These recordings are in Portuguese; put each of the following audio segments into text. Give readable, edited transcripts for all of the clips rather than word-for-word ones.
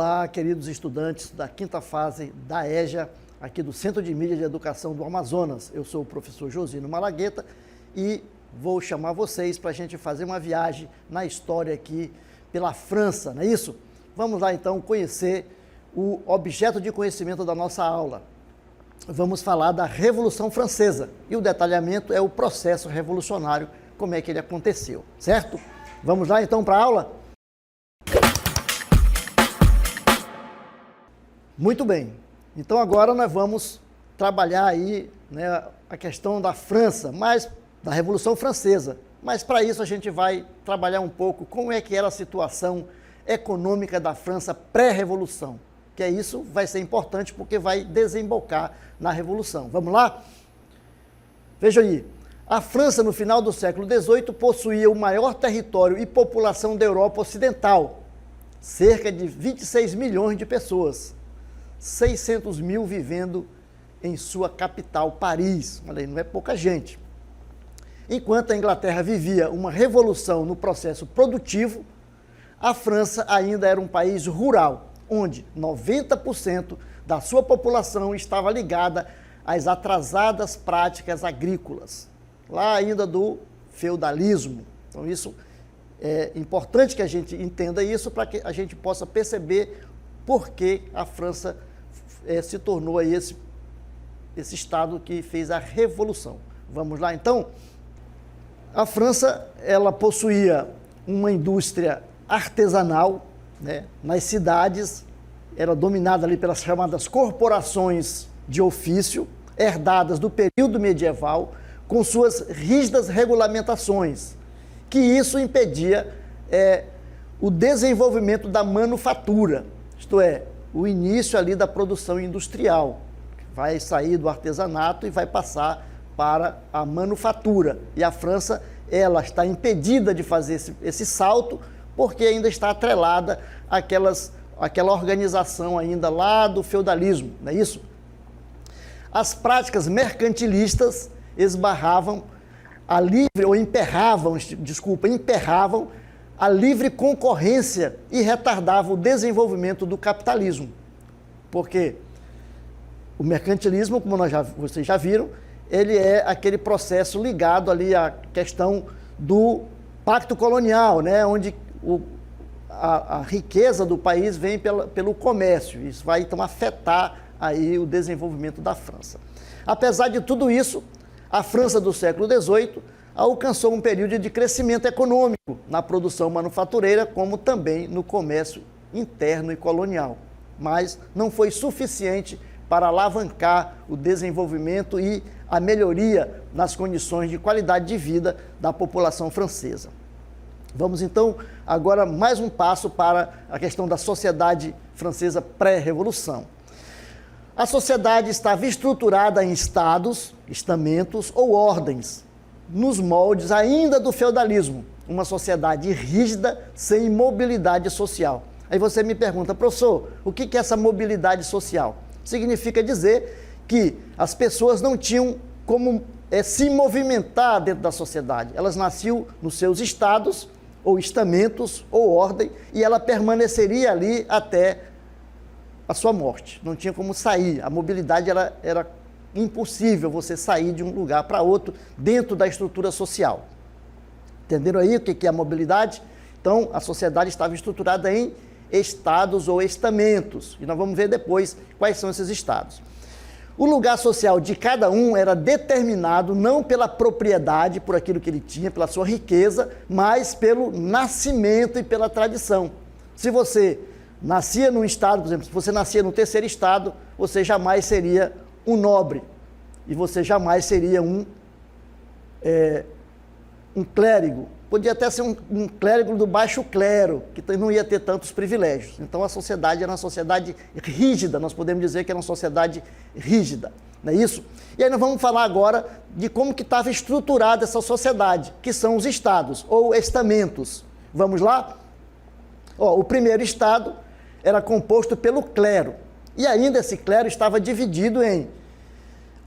Olá, queridos estudantes da quinta fase da EJA, aqui do Centro de Mídia de Educação do Amazonas. Eu sou o professor Josino Malagueta e vou chamar vocês para a gente fazer uma viagem na história aqui pela França, não é isso? Vamos lá então conhecer o objeto de conhecimento da nossa aula. Vamos falar da Revolução Francesa e o detalhamento é o processo revolucionário, como é que ele aconteceu, certo? Vamos lá então para a aula? Muito bem, então agora nós vamos trabalhar aí, né, a questão da França, da Revolução Francesa, mas para isso a gente vai trabalhar um pouco como é que era a situação econômica da França pré-revolução, que é isso vai ser importante porque vai desembocar na Revolução. Vamos lá? Veja aí, a França no final do século XVIII possuía o maior território e população da Europa Ocidental, cerca de 26 milhões de pessoas. 600 mil vivendo em sua capital, Paris. Olha aí, não é pouca gente. Enquanto a Inglaterra vivia uma revolução no processo produtivo, a França ainda era um país rural, onde 90% da sua população estava ligada às atrasadas práticas agrícolas, lá ainda do feudalismo. Então isso é importante que a gente entenda isso para que a gente possa perceber por que a França se tornou aí esse estado que fez a revolução. Vamos lá então? A França, ela possuía uma indústria artesanal, né? Nas cidades, era dominada ali pelas chamadas corporações de ofício, herdadas do período medieval, com suas rígidas regulamentações, que isso impedia o desenvolvimento da manufatura, isto é, o início ali da produção industrial, vai sair do artesanato e vai passar para a manufatura. E a França, ela está impedida de fazer esse salto, porque ainda está atrelada àquela organização ainda lá do feudalismo, não é isso? As práticas mercantilistas emperravam a livre concorrência e retardava o desenvolvimento do capitalismo. Porque o mercantilismo, como vocês já viram, ele é aquele processo ligado ali à questão do pacto colonial, né, onde a riqueza do país vem pelo comércio. Isso vai então afetar aí o desenvolvimento da França. Apesar de tudo isso, a França do século XVIII alcançou um período de crescimento econômico na produção manufatureira, como também no comércio interno e colonial. Mas não foi suficiente para alavancar o desenvolvimento e a melhoria nas condições de qualidade de vida da população francesa. Vamos então agora mais um passo para a questão da sociedade francesa pré-revolução. A sociedade estava estruturada em estados, estamentos ou ordens, nos moldes ainda do feudalismo, uma sociedade rígida, sem mobilidade social. Aí você me pergunta, professor, o que é essa mobilidade social? Significa dizer que as pessoas não tinham como se movimentar dentro da sociedade. Elas nasciam nos seus estados, ou estamentos, ou ordem, e ela permaneceria ali até a sua morte. Não tinha como sair. A mobilidade era impossível você sair de um lugar para outro dentro da estrutura social. Entenderam aí o que é a mobilidade? Então, a sociedade estava estruturada em estados ou estamentos, e nós vamos ver depois quais são esses estados. O lugar social de cada um era determinado não pela propriedade, por aquilo que ele tinha, pela sua riqueza, mas pelo nascimento e pela tradição. Se você nascia num estado, por exemplo, se você nascia no terceiro estado, você jamais seria um nobre, e você jamais seria um clérigo. Podia até ser um clérigo do baixo clero, que não ia ter tantos privilégios. Então a sociedade era uma sociedade rígida, nós podemos dizer que era uma sociedade rígida, não é isso? E aí nós vamos falar agora de como que estava estruturada essa sociedade, que são os estados, ou estamentos. Vamos lá? O primeiro estado era composto pelo clero, e ainda esse clero estava dividido em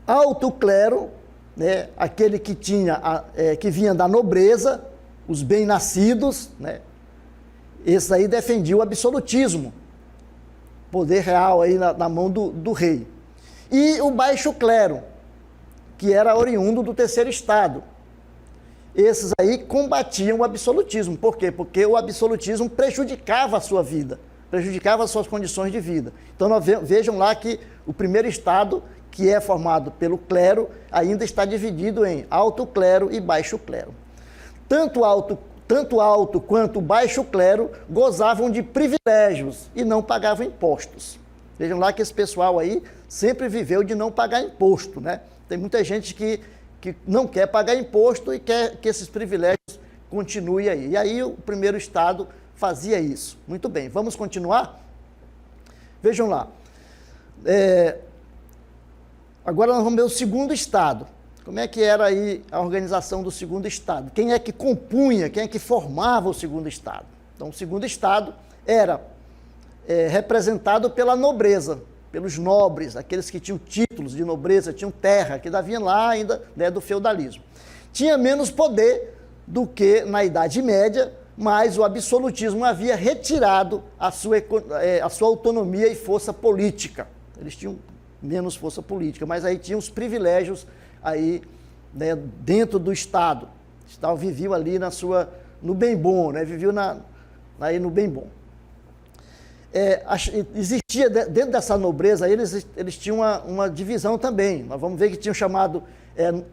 alto clero, né, aquele que vinha da nobreza, os bem-nascidos, né? Esse aí defendia o absolutismo. poder real aí na mão do rei. E o baixo clero, que era oriundo do terceiro estado. Esses aí combatiam o absolutismo. Por quê? Porque o absolutismo prejudicava a sua vida, prejudicava as suas condições de vida. Então vejam lá que o primeiro estado, que é formado pelo clero, ainda está dividido em alto clero e baixo clero. Tanto alto quanto baixo clero gozavam de privilégios e não pagavam impostos. Vejam lá que esse pessoal aí sempre viveu de não pagar imposto, né? Tem muita gente que não quer pagar imposto e quer que esses privilégios continuem aí. E aí o primeiro estado fazia isso. Muito bem, vamos continuar? Vejam lá. Agora nós vamos ver o segundo estado. Como é que era aí a organização do segundo estado? Quem é que compunha, quem é que formava o segundo estado? Então, o segundo estado era representado pela nobreza, pelos nobres, aqueles que tinham títulos de nobreza, tinham terra, que vinham lá ainda, né, do feudalismo. Tinha menos poder do que na Idade Média, mas o absolutismo havia retirado a sua autonomia e força política. Eles tinham menos força política, mas aí tinham os privilégios aí, né, dentro do Estado. O Estado vivia ali no bem bom, né, vivia aí no bem bom. Existia dentro dessa nobreza, eles tinham uma divisão também. Nós vamos ver que tinham chamado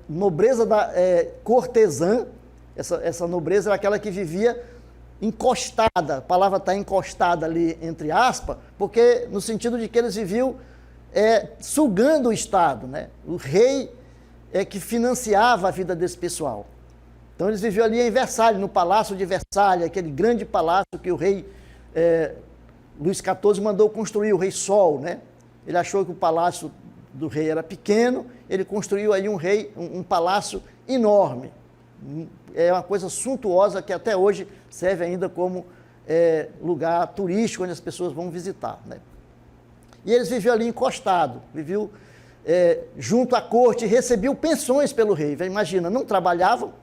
nobreza cortesã. Essa nobreza era aquela que vivia encostada, a palavra está encostada ali entre aspas, porque no sentido de que eles viviam sugando o Estado, né? O rei que financiava a vida desse pessoal. Então eles viviam ali em Versalhes, no Palácio de Versalhes, aquele grande palácio que o rei Luís XIV mandou construir, o Rei Sol, né? Ele achou que o palácio do rei era pequeno, ele construiu aí um palácio enorme. É uma coisa suntuosa que até hoje serve ainda como lugar turístico onde as pessoas vão visitar, né? E eles viviam ali encostados, viviam junto à corte, recebiam pensões pelo rei. Imagina, não trabalhavam,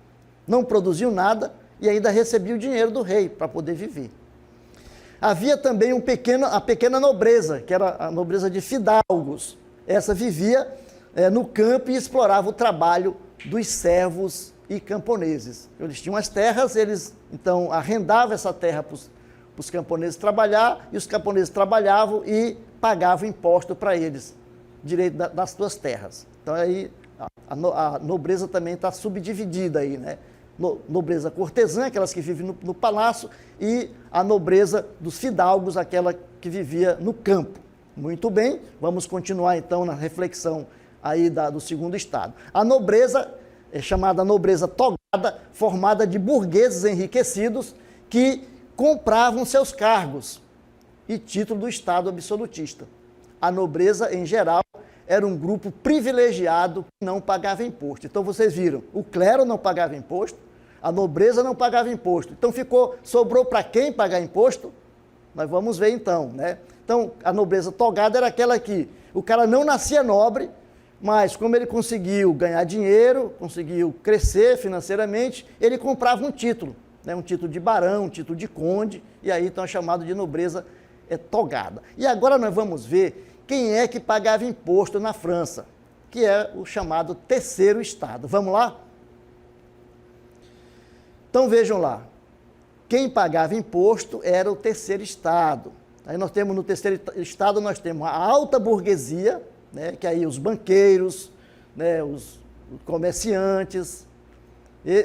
não produziam nada e ainda recebiam o dinheiro do rei para poder viver. Havia também a pequena nobreza, que era a nobreza de fidalgos. Essa vivia no campo e explorava o trabalho dos servos e camponeses. Eles tinham as terras, eles então arrendavam essa terra para os camponeses trabalhar, e os camponeses trabalhavam e pagavam imposto para eles, direito das suas terras. Então aí a nobreza também está subdividida aí, né? Nobreza cortesã, aquelas que vivem no palácio, e a nobreza dos fidalgos, aquela que vivia no campo. Muito bem, vamos continuar então na reflexão aí do segundo estado. A nobreza é chamada nobreza togada, formada de burgueses enriquecidos que compravam seus cargos e título do Estado absolutista. A nobreza, em geral, era um grupo privilegiado que não pagava imposto. Então vocês viram, o clero não pagava imposto, a nobreza não pagava imposto. Então sobrou para quem pagar imposto? Nós vamos ver então, né? Então a nobreza togada era aquela que o cara não nascia nobre, mas como ele conseguiu ganhar dinheiro, conseguiu crescer financeiramente, ele comprava um título, né? Um título de barão, um título de conde, e aí então é chamado de nobreza togada. E agora nós vamos ver quem é que pagava imposto na França, que é o chamado terceiro estado. Vamos lá? Então vejam lá, quem pagava imposto era o terceiro estado. Aí nós temos no terceiro estado, nós temos a alta burguesia, né, que aí os banqueiros, né, os comerciantes,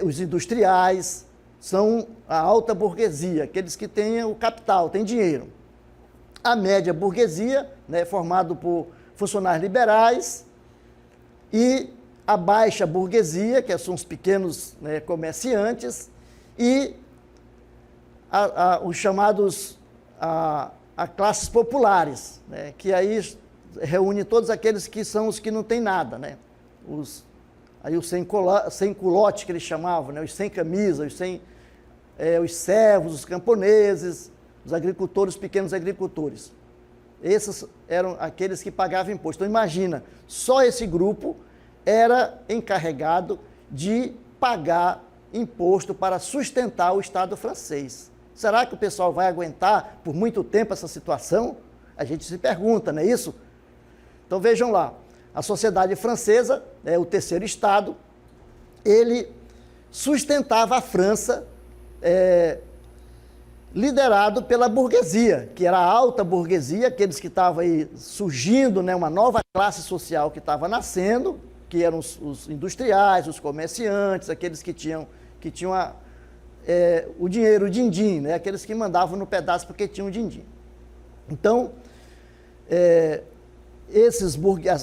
os industriais, são a alta burguesia, aqueles que têm o capital, têm dinheiro. A média burguesia, né, formado por funcionários liberais, e a baixa burguesia, que são os pequenos, né, comerciantes, e os chamados classes populares, né, que aí reúne todos aqueles que são os que não têm nada, né? Os sem culote, que eles chamavam, né? Os sem camisa, os servos, os camponeses, os agricultores, os pequenos agricultores. Esses eram aqueles que pagavam imposto. Então imagina, só esse grupo era encarregado de pagar imposto para sustentar o Estado francês. Será que o pessoal vai aguentar por muito tempo essa situação? A gente se pergunta, não é isso? Então vejam lá, a sociedade francesa, o terceiro estado, ele sustentava a França, liderado pela burguesia, que era a alta burguesia, aqueles que estavam aí surgindo, né, uma nova classe social que estava nascendo, que eram os industriais, os comerciantes, aqueles que tinham o dinheiro, o din-din, né, aqueles que mandavam no pedaço porque tinham din-din. Então,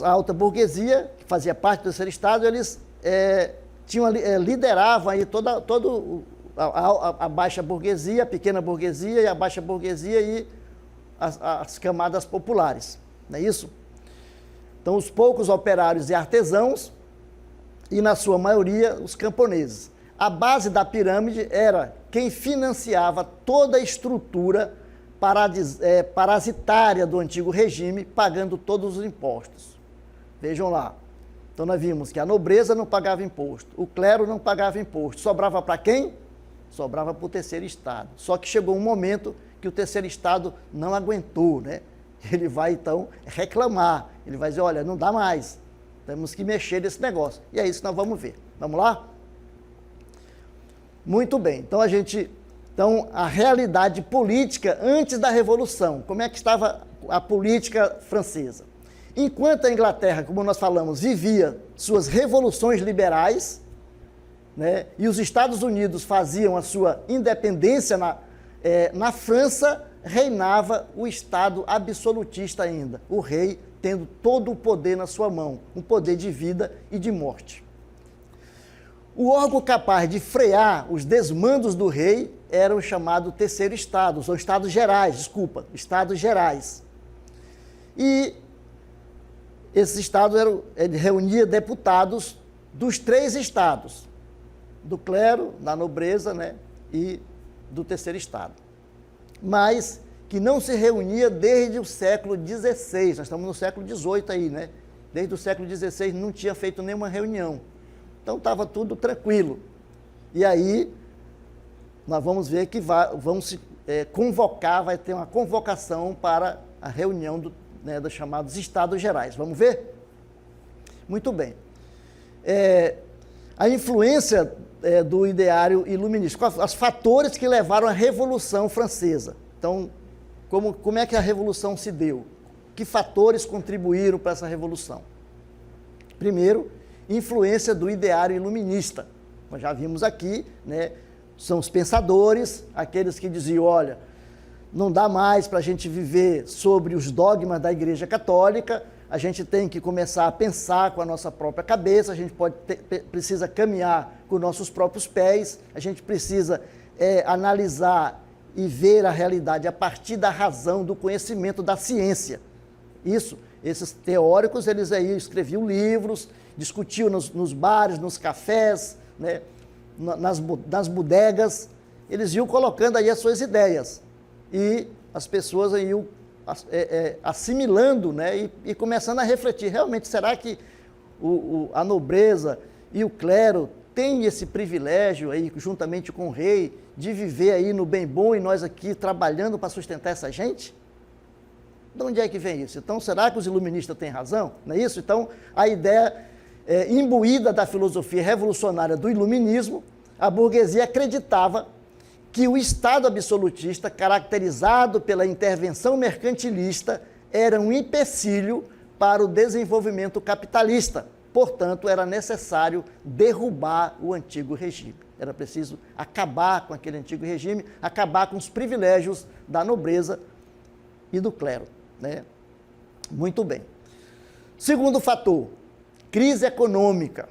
a alta burguesia, que fazia parte do terceiro estado, eles lideravam aí todo a baixa burguesia, a pequena burguesia e a baixa burguesia e as camadas populares, não é isso? Então, os poucos operários e artesãos e, na sua maioria, os camponeses. A base da pirâmide era quem financiava toda a estrutura parasitária do antigo regime, pagando todos os impostos. Vejam lá. Então, nós vimos que a nobreza não pagava imposto, o clero não pagava imposto. Sobrava para quem? Sobrava para o terceiro estado. Só que chegou um momento que o terceiro estado não aguentou, né? Ele vai, então, reclamar. Ele vai dizer, olha, não dá mais. Temos que mexer nesse negócio. E é isso que nós vamos ver. Vamos lá? Muito bem. Então, a realidade política antes da Revolução. Como é que estava a política francesa? Enquanto a Inglaterra, como nós falamos, vivia suas revoluções liberais, né, e os Estados Unidos faziam a sua independência, na França reinava o Estado absolutista ainda, o rei tendo todo o poder na sua mão, um poder de vida e de morte. O órgão capaz de frear os desmandos do rei era o chamado terceiro estado, são estados gerais, estados gerais. E esses estados ele reunia deputados dos 3 estados, do clero, da nobreza, né, e do terceiro estado. Mas que não se reunia desde o século XVI, nós estamos no século XVIII aí, né? Desde o século XVI não tinha feito nenhuma reunião. Então estava tudo tranquilo. E aí nós vamos ver que vão se convocar, vai ter uma convocação para a reunião dos chamados Estados Gerais. Vamos ver? Muito bem. A influência do ideário iluminista, os fatores que levaram à Revolução Francesa. Então, como é que a Revolução se deu? Que fatores contribuíram para essa Revolução? Primeiro, influência do ideário iluminista. Nós já vimos aqui, né? São os pensadores, aqueles que diziam, olha, não dá mais para a gente viver sobre os dogmas da Igreja Católica, a gente tem que começar a pensar com a nossa própria cabeça, a gente precisa caminhar com nossos próprios pés, a gente precisa analisar e ver a realidade a partir da razão, do conhecimento da ciência. Esses teóricos, eles aí escreviam livros, discutiam nos bares, nos cafés, né, nas bodegas, eles iam colocando aí as suas ideias e as pessoas aí iam assimilando, né, e começando a refletir, realmente, será que a nobreza e o clero têm esse privilégio aí, juntamente com o rei, de viver aí no bem bom e nós aqui trabalhando para sustentar essa gente? De onde é que vem isso? Então, será que os iluministas têm razão? Não é isso? Então, a ideia imbuída da filosofia revolucionária do iluminismo, a burguesia acreditava que o Estado absolutista, caracterizado pela intervenção mercantilista, era um empecilho para o desenvolvimento capitalista. Portanto, era necessário derrubar o antigo regime. Era preciso acabar com aquele antigo regime, acabar com os privilégios da nobreza e do clero, né? Muito bem. Segundo fator, crise econômica.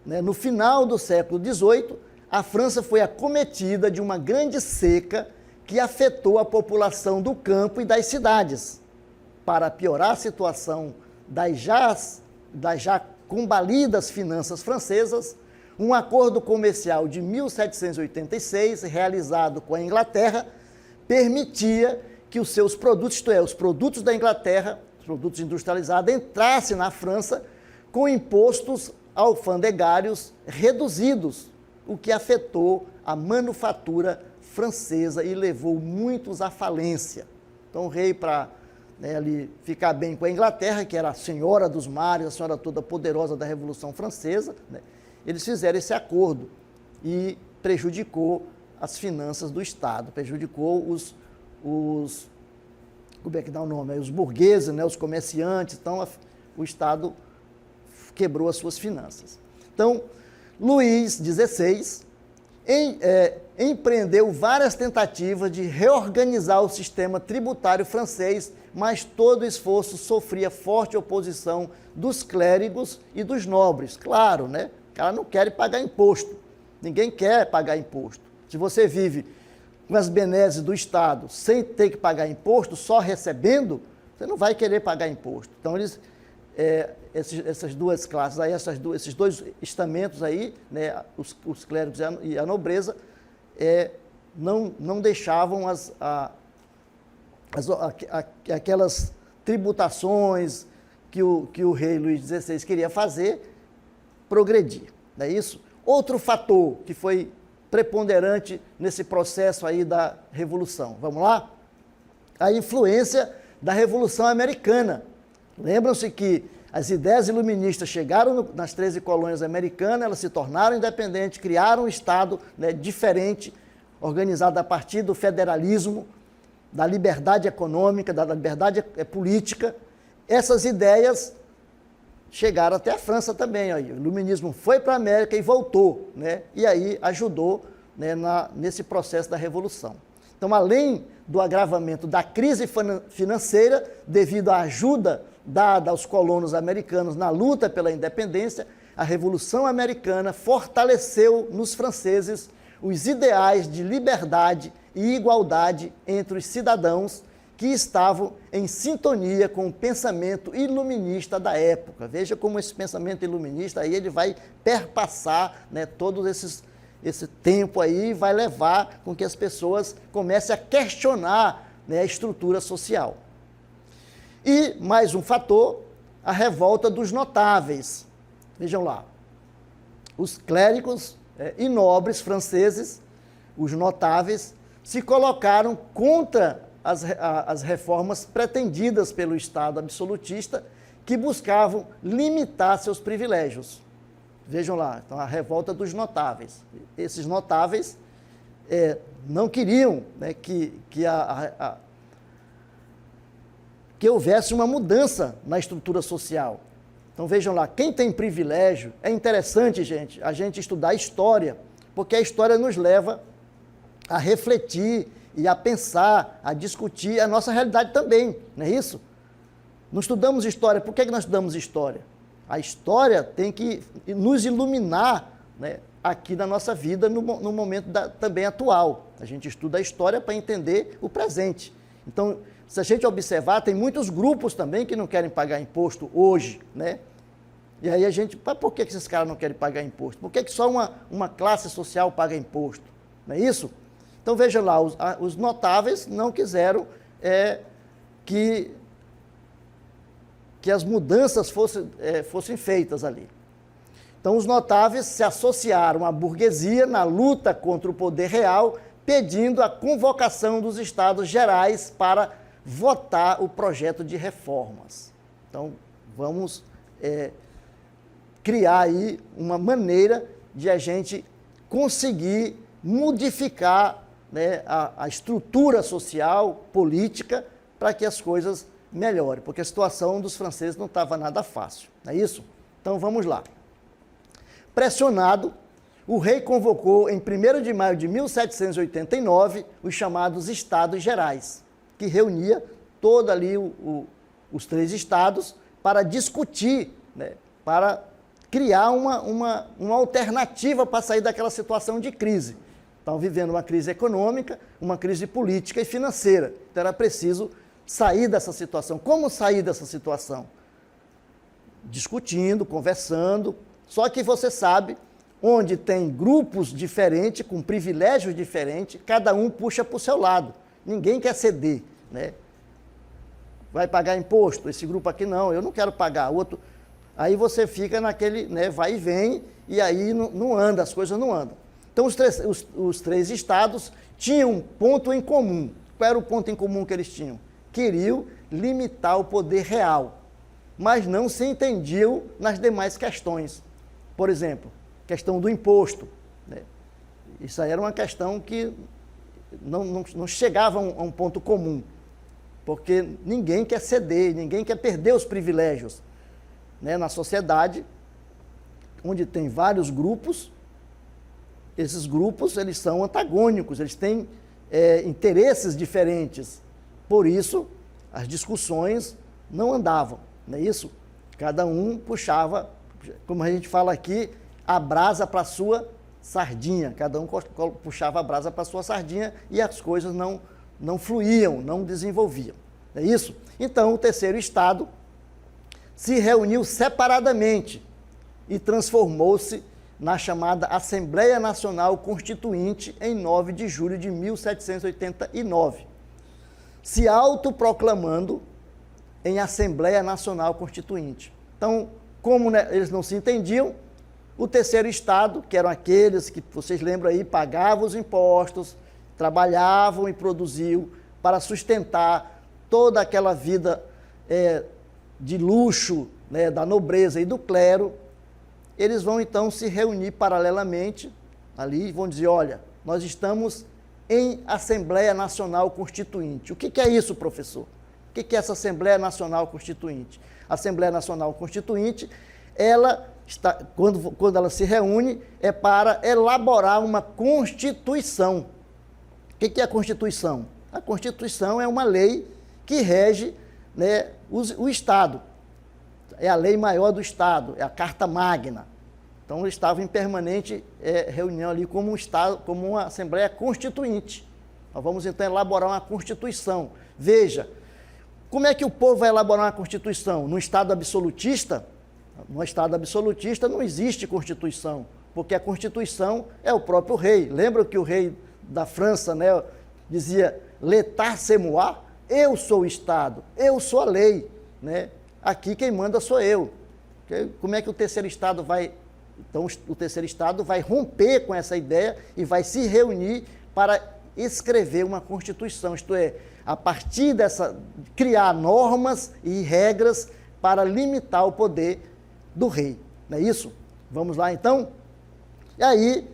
Né? No final do século XVIII, a França foi acometida de uma grande seca que afetou a população do campo e das cidades. Para piorar a situação das já combalidas finanças francesas, um acordo comercial de 1786, realizado com a Inglaterra, permitia que os seus produtos, isto é, os produtos da Inglaterra, os produtos industrializados, entrassem na França com impostos alfandegários reduzidos, o que afetou a manufatura francesa e levou muitos à falência. Então o rei, para né, ali ficar bem com a Inglaterra, que era a senhora dos mares, a senhora toda poderosa da Revolução Francesa, né, eles fizeram esse acordo e prejudicou as finanças do Estado, prejudicou como é que dá o nome? Os burgueses, né, os comerciantes, então o Estado quebrou as suas finanças. Então, Luís XVI empreendeu várias tentativas de reorganizar o sistema tributário francês, mas todo esforço sofria forte oposição dos clérigos e dos nobres. Claro, né? O cara não quer pagar imposto. Ninguém quer pagar imposto. Se você vive com as benesses do Estado sem ter que pagar imposto, só recebendo, você não vai querer pagar imposto. Então, essas duas classes aí, esses dois estamentos aí, né, os clérigos e a nobreza, não deixavam aquelas tributações que o rei Luís XVI queria fazer progredir, não é isso? Outro fator que foi preponderante nesse processo aí da Revolução, vamos lá? A influência da Revolução Americana. Lembram-se que as ideias iluministas chegaram nas 13 colônias americanas, elas se tornaram independentes, criaram um Estado, né, diferente, organizado a partir do federalismo, da liberdade econômica, da liberdade política. Essas ideias chegaram até a França também. Aí. O iluminismo foi para a América e voltou, né, e aí ajudou, né, nesse processo da Revolução. Então, além do agravamento da crise financeira, devido à ajuda dada aos colonos americanos na luta pela independência, a Revolução Americana fortaleceu nos franceses os ideais de liberdade e igualdade entre os cidadãos que estavam em sintonia com o pensamento iluminista da época. Veja como esse pensamento iluminista aí ele vai perpassar, né, todo esse tempo aí e vai levar com que as pessoas comecem a questionar, né, a estrutura social. E, mais um fator, a revolta dos notáveis. Vejam lá, os clérigos e nobres franceses, os notáveis, se colocaram contra as reformas pretendidas pelo Estado absolutista, que buscavam limitar seus privilégios. Vejam lá, então, a revolta dos notáveis. Esses notáveis não queriam, né, que houvesse uma mudança na estrutura social. Então, vejam lá, quem tem privilégio, é interessante, gente, a gente estudar história, porque a história nos leva a refletir e a pensar, a discutir a nossa realidade também, não é isso? Não estudamos história, por que nós estudamos história? A história tem que nos iluminar, né, aqui na nossa vida, no momento também atual. A gente estuda a história para entender o presente. Então, se a gente observar, tem muitos grupos também que não querem pagar imposto hoje, né? E aí a gente, por que esses caras não querem pagar imposto? Por que só uma classe social paga imposto? Não é isso? Então, veja lá, os notáveis não quiseram que as mudanças fossem feitas ali. Então, os notáveis se associaram à burguesia na luta contra o poder real, pedindo a convocação dos Estados Gerais para votar o projeto de reformas. Então, vamos criar aí uma maneira de a gente conseguir modificar, né, a estrutura social, política, para que as coisas melhorem, porque a situação dos franceses não estava nada fácil, não é isso? Então, vamos lá. Pressionado, o rei convocou, em 1º de maio de 1789, os chamados Estados Gerais, que reunia todos ali os 3 estados para discutir, né, para criar uma alternativa para sair daquela situação de crise. Estavam vivendo uma crise econômica, uma crise política e financeira. Então era preciso sair dessa situação. Como sair dessa situação? Discutindo, conversando. Só que você sabe, onde tem grupos diferentes, com privilégios diferentes, cada um puxa para o seu lado. Ninguém quer ceder, né? Vai pagar imposto? Esse grupo aqui não, eu não quero pagar. Outro... Aí você fica naquele, né, vai e vem, e aí não anda, as coisas não andam. Então, os 3 estados tinham um ponto em comum. Qual era o ponto em comum que eles tinham? Queriam limitar o poder real, mas não se entendiam nas demais questões. Por exemplo, questão do imposto, né? Isso aí era uma questão que não chegava a um ponto comum, porque ninguém quer ceder, ninguém quer perder os privilégios, né? Na sociedade, onde tem vários grupos, esses grupos eles são antagônicos, eles têm interesses diferentes. Por isso, as discussões não andavam, não é isso? Cada um puxava, como a gente fala aqui, a brasa para a sua sardinha. Cada um puxava a brasa para a sua sardinha e as coisas não fluíam, não desenvolviam. Não é isso? Então, o terceiro Estado se reuniu separadamente e transformou-se na chamada Assembleia Nacional Constituinte em 9 de julho de 1789, se autoproclamando em Assembleia Nacional Constituinte. Então, como, né, eles não se entendiam, o terceiro Estado, que eram aqueles que, vocês lembram aí, pagavam os impostos, trabalhavam e produziam para sustentar toda aquela vida de luxo, né, da nobreza e do clero, eles vão então se reunir paralelamente ali e vão dizer, olha, nós estamos em Assembleia Nacional Constituinte. O que é isso, professor? O que é essa Assembleia Nacional Constituinte? A Assembleia Nacional Constituinte, ela está, quando ela se reúne, é para elaborar uma Constituição. O que é a Constituição? A Constituição é uma lei que rege, né, o Estado. É a lei maior do Estado, é a Carta Magna. Então, eles estavam em permanente reunião ali como um Estado, como uma Assembleia Constituinte. Nós vamos, então, elaborar uma Constituição. Veja, como é que o povo vai elaborar uma Constituição? No Estado absolutista? No Estado absolutista não existe Constituição, porque a Constituição é o próprio rei. Lembra que o rei da França, né, dizia, l'état c'est moi, eu sou o Estado, eu sou a lei, né? Aqui quem manda sou eu. Como é que o terceiro Estado vai... Então, o terceiro Estado vai romper com essa ideia e vai se reunir para escrever uma Constituição, isto é, a partir dessa, criar normas e regras para limitar o poder do rei. Não é isso? Vamos lá, então? E aí,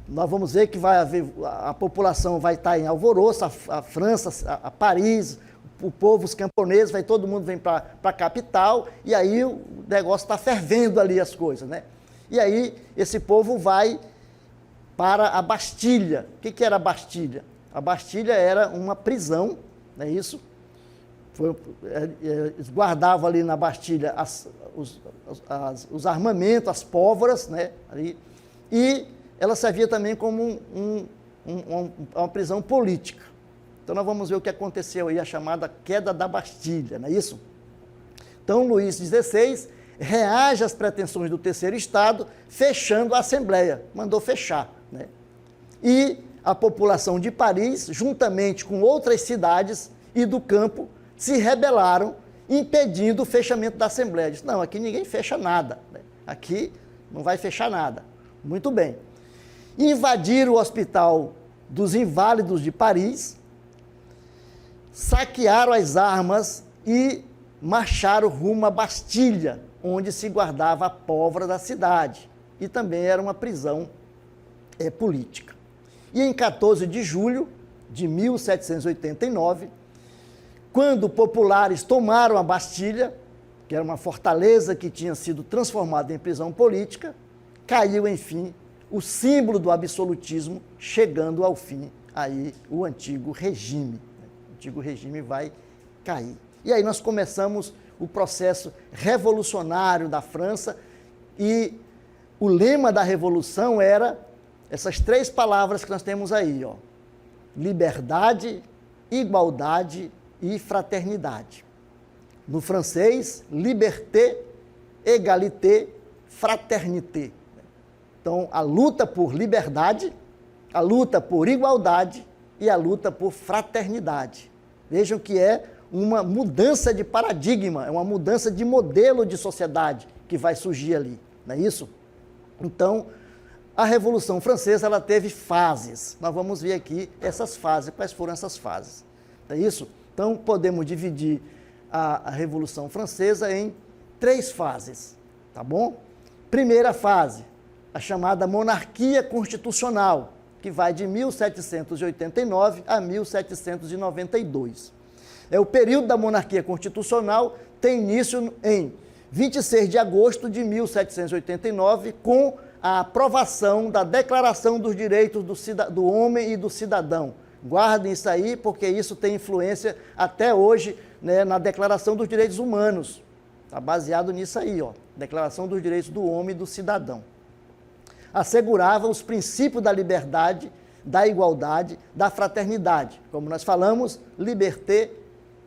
nós vamos ver que vai haver, a população vai estar em alvoroço, a França, a Paris, o povo, os camponeses, vai, todo mundo vem para a capital, e aí o negócio está fervendo ali as coisas, né? E aí esse povo vai para a Bastilha. O que era a Bastilha? A Bastilha era uma prisão, não é isso? Eles guardavam ali na Bastilha os armamentos, as pólvoras, né? Ali, e ela servia também como uma prisão política. Então, nós vamos ver o que aconteceu aí, a chamada queda da Bastilha, não é isso? Então, Luís XVI reage às pretensões do terceiro Estado, fechando a Assembleia, mandou fechar, né? E a população de Paris, juntamente com outras cidades e do campo, se rebelaram, impedindo o fechamento da Assembleia. Disse, não, aqui ninguém fecha nada, né? Aqui não vai fechar nada. Muito bem. Invadiram o Hospital dos Inválidos de Paris, saquearam as armas e marcharam rumo à Bastilha, onde se guardava a pólvora da cidade, e também era uma prisão política. E em 14 de julho de 1789, quando populares tomaram a Bastilha, que era uma fortaleza que tinha sido transformada em prisão política, caiu, enfim, o símbolo do absolutismo, chegando ao fim aí o antigo regime. O antigo regime vai cair. E aí nós começamos o processo revolucionário da França, e o lema da revolução era essas três palavras que nós temos aí, ó: liberdade, igualdade e fraternidade. No francês, liberté, égalité, fraternité. Então, a luta por liberdade, a luta por igualdade e a luta por fraternidade. Vejam que é uma mudança de paradigma, é uma mudança de modelo de sociedade que vai surgir ali, não é isso? Então, a Revolução Francesa, ela teve fases. Nós vamos ver aqui essas fases, quais foram essas fases, não é isso? Então, podemos dividir a Revolução Francesa em 3 fases, tá bom? Primeira fase, a chamada monarquia constitucional, que vai de 1789 a 1792. O período da monarquia constitucional tem início em 26 de agosto de 1789, com a aprovação da Declaração dos Direitos do Homem e do Cidadão. Guardem isso aí, porque isso tem influência até hoje, né, na Declaração dos Direitos Humanos. Está baseado nisso aí, ó, Declaração dos Direitos do Homem e do Cidadão. Assegurava os princípios da liberdade, da igualdade, da fraternidade. Como nós falamos, liberté,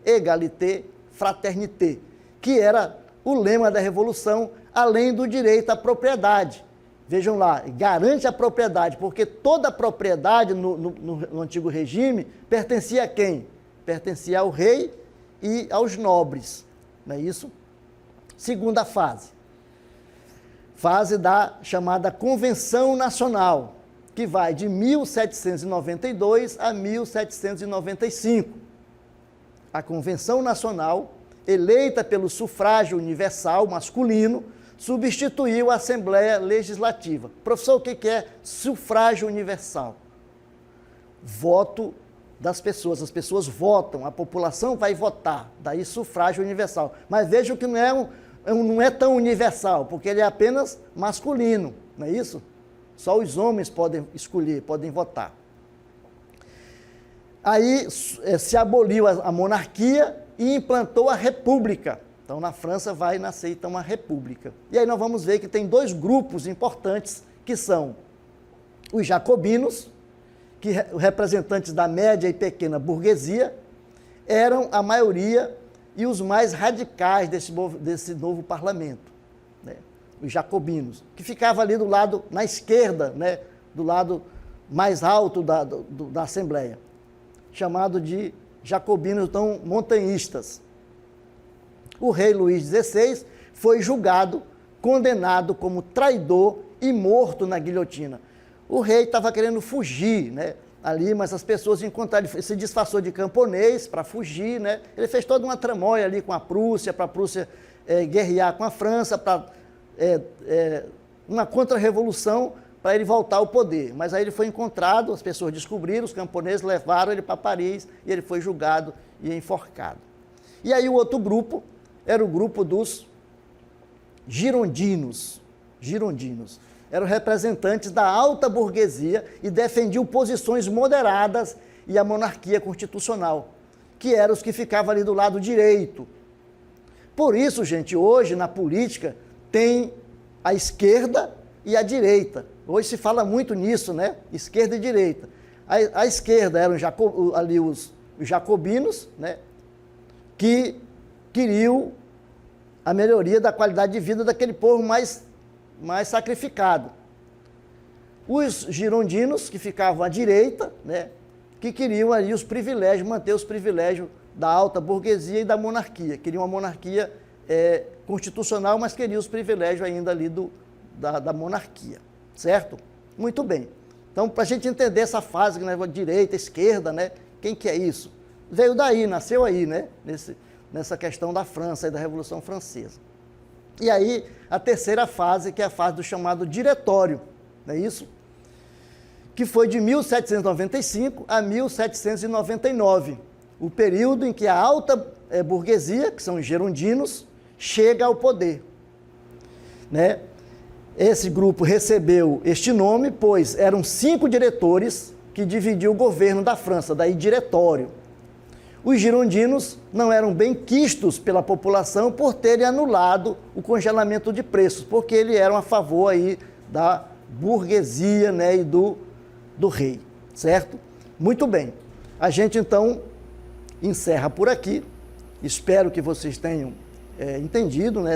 égalité, fraternité, que era o lema da Revolução, além do direito à propriedade. Vejam lá, garante a propriedade, porque toda a propriedade no antigo regime pertencia a quem? Pertencia ao rei e aos nobres, não é isso? Segunda fase, fase da chamada Convenção Nacional, que vai de 1792 a 1795. A Convenção Nacional, eleita pelo sufrágio universal masculino, substituiu a Assembleia Legislativa. Professor, o que é sufrágio universal? Voto das pessoas. As pessoas votam, a população vai votar, daí sufrágio universal. Mas vejam que não é tão universal, porque ele é apenas masculino, não é isso? Só os homens podem escolher, podem votar. Aí se aboliu a monarquia e implantou a república. Então, na França vai nascer, então, a república. E aí nós vamos ver que tem 2 grupos importantes, que são os jacobinos, que representantes da média e pequena burguesia, eram a maioria e os mais radicais desse novo parlamento, né? Os jacobinos, que ficavam ali do lado, na esquerda, né? Do lado mais alto da Assembleia, chamado de jacobinos, então, montanhistas. O rei Luís XVI foi julgado, condenado como traidor e morto na guilhotina. O rei estava querendo fugir, né, ali, mas as pessoas encontraram, ele se disfarçou de camponês para fugir, né? Ele fez toda uma tramóia ali com a Prússia, para a Prússia guerrear com a França, para uma contra-revolução, para ele voltar ao poder. Mas aí ele foi encontrado, as pessoas descobriram, os camponeses levaram ele para Paris e ele foi julgado e enforcado. E aí o outro grupo era o grupo dos girondinos. Girondinos eram representantes da alta burguesia e defendiam posições moderadas e a monarquia constitucional, que eram os que ficavam ali do lado direito. Por isso, gente, hoje na política tem a esquerda e a direita. Hoje se fala muito nisso, né? Esquerda e direita. A esquerda eram ali os jacobinos, né? Que queriam a melhoria da qualidade de vida daquele povo mais sacrificado. Os girondinos, que ficavam à direita, né, que queriam ali os privilégios, manter os privilégios da alta burguesia e da monarquia. Queriam uma monarquia constitucional, mas queriam os privilégios ainda ali da monarquia, certo? Muito bem. Então, para a gente entender essa fase, né, direita, esquerda, né, quem que é isso? Veio daí, nasceu aí, né, nessa questão da França e da Revolução Francesa. E aí, a terceira fase, que é a fase do chamado diretório, não é isso? Que foi de 1795 a 1799, o período em que a alta burguesia, que são os girondinos, chega ao poder, né? Esse grupo recebeu este nome, pois eram 5 diretores que dividiam o governo da França, daí diretório. Os girondinos não eram bem quistos pela população por terem anulado o congelamento de preços, porque eles eram a favor aí da burguesia, né, e do rei, certo? Muito bem. A gente, então, encerra por aqui. Espero que vocês tenham entendido, né,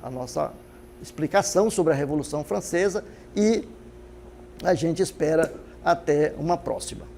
a nossa explicação sobre a Revolução Francesa e a gente espera até uma próxima.